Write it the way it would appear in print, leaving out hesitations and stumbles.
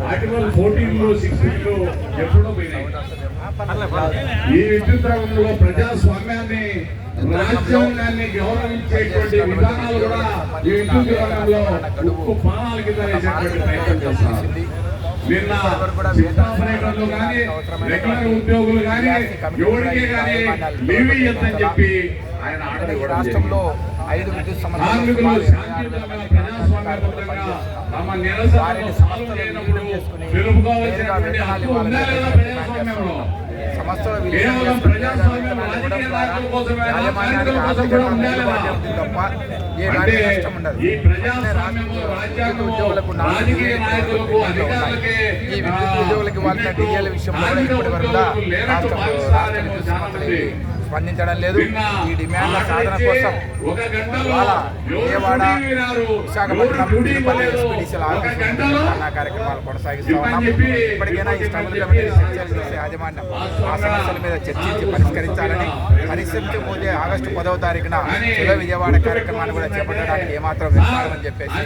Article 14లో 16లో ఎప్పుడో పోయినాయి. ఈ విద్యుత్ రంగంలో ప్రజాస్వామ్యాన్ని రాజ్యాంగాన్ని గౌరవించేటువంటి విధానాలు కూడా ఈ విద్యుత్ రంగంలో ఉక్కు పానాల కింద వేసేటువంటి ప్రయత్నం చేస్తున్నారు. నిన్న ఆపరేటర్లు కానీ రెగ్యులర్ ఉద్యోగులు కానీ ఎవరికి కానీ లీవ్ ఇయ్యొద్దని చెప్పి ఆయన ఆర్డర్ ఇవ్వడం రాష్ట్రంలో 5 విద్యుత్ కార్మికులు శాంతియుతంగా ప్రజాస్వామ్యబద్ధంగా తమ నిరసనను సాల్వ్ చేయనప్పుడు తెలుపుకోవాల్సినటువంటి హక్కు ఉందా లేదా ప్రజాస్వామ్యంలో? కేవలం ప్రజాస్వామ్యం రాజకీయ నాయకుల కోసమే కార్మికుల కోసం కూడా ఉందా లేదా? అంటే ఈ ప్రజాస్వామ్యము రాజ్యాంగము రాజకీయ నాయకులకు అధికారులకే స్పందించడం లేదు. ఈ డిమాండ్ల సాధన కోసం విజయవాడ, విశాఖపట్నం కార్యక్రమాలు కొనసాగిస్తూ ఉన్నాం. ఇప్పటికైనా ఈ స్ట్రగుల్ కమిటీ చర్చలు చేసే యాజమాన్యం ఆ సమస్యల మీద చర్చించి పరిష్కరించాలని, పరిష్కరించకపోతే ఆగస్టు 10వ తారీఖున చెలో విజయవాడ కార్యక్రమాన్ని కూడా చేపట్టడానికి ఏమాత్రం వెళ్తామని చెప్పేసి